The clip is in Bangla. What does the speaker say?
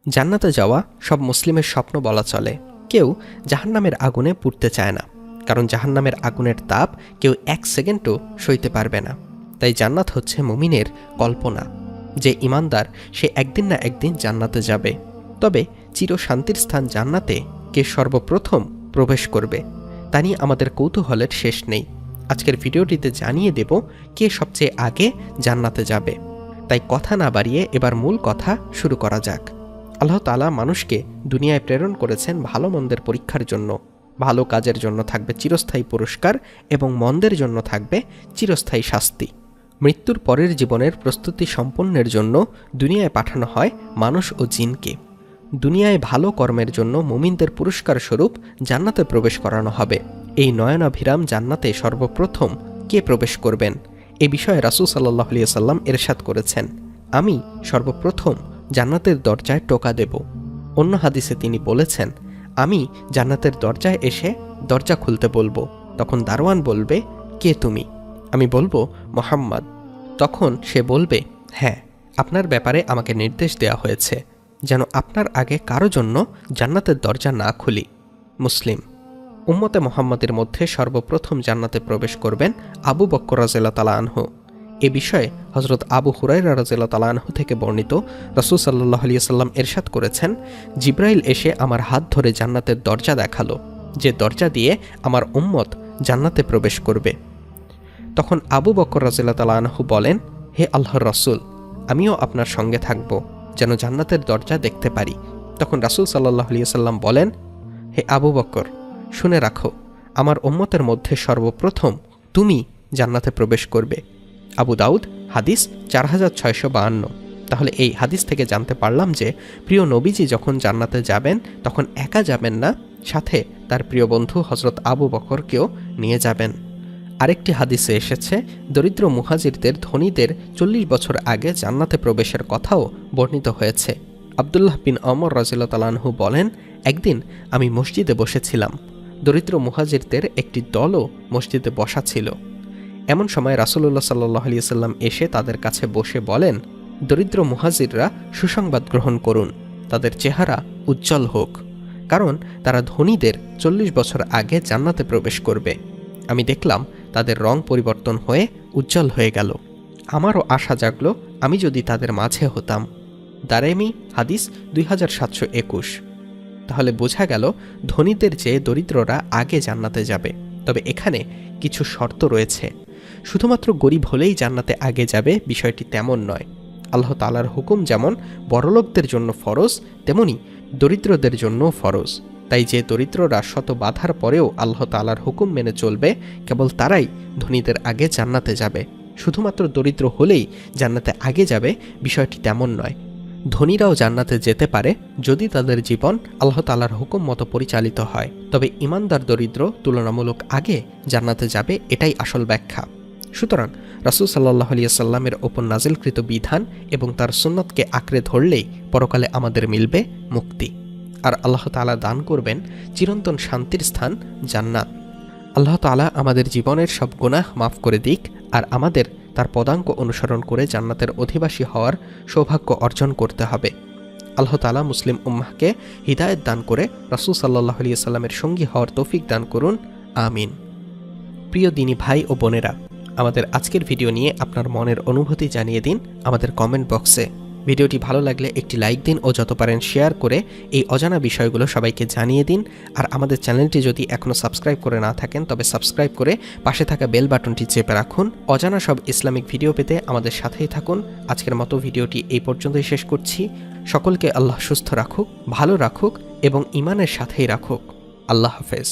জান্নাতে যাওয়া সব মুসলিমের স্বপ্ন বলা চলে। কেউ জাহান্নামের আগুনে পুড়তে চায় না, কারণ জাহান্নামের আগুনের তাপ কেউ 1 সেকেন্ডও সইতে পারবে না। তাই জান্নাত হচ্ছে মুমিনের কল্পনা। যে ইমানদার সে একদিন না একদিন জান্নাতে যাবে। তবে চিরশান্তির স্থান জান্নাতে কে সর্বপ্রথম প্রবেশ করবে তা নিয়ে আমাদের কৌতূহলের শেষ নেই। আজকের ভিডিওটিতে জানিয়ে দেব কে সবচেয়ে আগে জান্নাতে যাবে। তাই কথা না বাড়িয়ে এবার মূল কথা শুরু করা যাক। আল্লাহ তাআলা মানুষকে দুনিয়ায় প্রেরণ করেছেন ভালো মন্দের পরীক্ষার জন্য। ভালো কাজের জন্য থাকবে চিরস্থায়ী পুরস্কার এবং মন্দের জন্য থাকবে চিরস্থায়ী শাস্তি। মৃত্যুর পরের জীবনের প্রস্তুতি সম্পন্নের জন্য দুনিয়ায় পাঠানো হয় মানুষ ও জিনকে। দুনিয়ায় ভালো কর্মের জন্য মুমিনদের পুরস্কার স্বরূপ জান্নাতে প্রবেশ করানো হবে। এই নয়নাভিরাম জান্নাতে সর্বপ্রথম কে প্রবেশ করবেন এ বিষয়ে রাসূল সাল্লাল্লাহু আলাইহি ওয়াসাল্লাম ইরশাদ করেছেন, আমি সর্বপ্রথম জান্নাতের দরজায় টোকা দেব। অন্য হাদিসে তিনি বলেছেন, আমি জান্নাতের দরজায় এসে দরজা খুলতে বলবো। তখন দারোয়ান বলবে, কে তুমি? আমি বলবো, মুহাম্মদ। তখন সে বলবে, হ্যাঁ, আপনার ব্যাপারে আমাকে নির্দেশ দেওয়া হয়েছে যেন আপনার আগে কারো জন্য জান্নাতের দরজা না খুলি। মুসলিম। উম্মতে মুহাম্মাদের মধ্যে সর্বপ্রথম জান্নাতে প্রবেশ করবেন আবু বকর রাদিয়াল্লাহু তাআলা আনহু। এ বিষয়ে হযরত আবু হুরায়রা রাদিয়াল্লাহু তাআলা আনহু থেকে বর্ণিত, রাসূল সাল্লাল্লাহু আলাইহি ওয়াসাল্লাম ইরশাদ করেছেন, জিবরাইল এসে আমার হাত ধরে জান্নাতের দরজা দেখালো, যে দরজা দিয়ে আমার উম্মত জান্নাতে প্রবেশ করবে। তখন আবু বকর রাদিয়াল্লাহু তাআলা আনহু বলেন, হে আল্লাহর রাসূল, আমিও আপনার সঙ্গে থাকব যেন জান্নাতের দরজা দেখতে পারি। তখন রাসূল সাল্লাল্লাহু আলাইহি ওয়াসাল্লাম বলেন, হে আবু বকর, শুনে রাখো, আমার উম্মতের মধ্যে সর্বপ্রথম তুমি জান্নাতে প্রবেশ করবে। আবু দাউদ, হাদিস 4652। তাহলে এই হাদিস থেকে জানতে পারলাম যে প্রিয় নবীজি যখন জান্নাতে যাবেন তখন একা যাবেন না, সাথে তার প্রিয় বন্ধু হযরত আবু বকরকেও নিয়ে যাবেন। আরেকটি হাদিসে এসেছে, দরিদ্র মুহাজিরদের ধনীদের 40 বছর আগে জান্নাতে প্রবেশের কথাও বর্ণিত হয়েছে। আব্দুল্লাহ বিন ওমর রাদিয়াল্লাহু তাআলা আনহু বলেন, একদিন আমি মসজিদে বসেছিলাম। দরিদ্র মুহাজিরদের একটি দলও মসজিদে বসা ছিল। এমন সময় রাসূলুল্লাহ সাল্লাল্লাহু আলাইহি ওয়াসাল্লাম এসে তাদের কাছে বসে বলেন, দরিদ্র মুহাজিররা সুসংবাদ গ্রহণ করুন, তাদের চেহারা উজ্জ্বল হোক, কারণ তারা ধনীদের 40 বছর আগে জান্নাতে প্রবেশ করবে। আমি দেখলাম তাদের রং পরিবর্তন হয়ে উজ্জ্বল হয়ে গেল। আমারও আশা জাগলো আমি যদি তাদের মাঝে হতাম। দারেমি, হাদিস 2721। তাহলে বোঝা গেল ধনীদের চেয়ে দরিদ্ররা আগে জান্নাতে যাবে। তবে এখানে কিছু শর্ত রয়েছে। শুধুমাত্র গরিব হলেই জান্নাতে আগে যাবে বিষয়টি তেমন নয়। আল্লাহ তাআলার হুকুম যেমন বড়লোকদের জন্য ফরজ, তেমনি দরিদ্রদের জন্য ফরজ। তাই যে দরিদ্ররা শত বাধার পরেও আল্লাহ তাআলার হুকুম মেনে চলবে, কেবল তারাই ধনীদের আগে জান্নাতে যাবে। শুধুমাত্র দরিদ্র হলেই জান্নাতে আগে যাবে বিষয়টি তেমন নয়। ধনীরাও জান্নাতে যেতে পারে যদি তাদের জীবন আল্লাহ তাআলার হুকুম মতো পরিচালিত হয়। তবে ঈমানদার দরিদ্র তুলনামূলক আগে জান্নাতে যাবে, এটাই আসল ব্যাখ্যা। সুতরাং রাসূল সাল্লাল্লাহু আলাইহি ওয়াসাল্লামের ওপর নাজিলকৃত বিধান এবং তার সুন্নতকে আঁকড়ে ধরলেই পরকালে আমাদের মিলবে মুক্তি, আর আল্লাহ তাআলা দান করবেন চিরন্তন শান্তির স্থান জান্নাত। আল্লাহ তাআলা আমাদের জীবনের সব গুনাহ মাফ করে দিক, আর আমাদের তার পদাঙ্ক অনুসরণ করে জান্নাতের অধিবাসী হওয়ার সৌভাগ্য অর্জন করতে হবে। আল্লাহ তাআলা মুসলিম উম্মাহকে হিদায়াত দান করে রাসূল সাল্লাল্লাহু আলাইহি ওয়াসাল্লামের সঙ্গী হওয়ার তৌফিক দান করুন, আমিন। প্রিয় দিনী ভাই ও বোনেরা, আমাদের আজকের ভিডিও নিয়ে আপনার মনের অনুভূতি জানিয়ে দিন আমাদের কমেন্ট বক্সে। ভিডিওটি ভালো লাগলে একটি লাইক দিন ও যত পারেন শেয়ার করে এই অজানা বিষয়গুলো সবাইকে জানিয়ে দিন। আর আমাদের চ্যানেলটি যদি এখনও সাবস্ক্রাইব করে না থাকেন তবে সাবস্ক্রাইব করে পাশে থাকা বেল বাটনটি চেপে রাখুন। অজানা সব ইসলামিক ভিডিও পেতে আমাদের সাথেই থাকুন। আজকের মতো ভিডিওটি এই পর্যন্তই শেষ করছি। সকলকে আল্লাহ সুস্থ রাখুক, ভালো রাখুক এবং ঈমানের সাথেই রাখুক। আল্লাহ হাফেজ।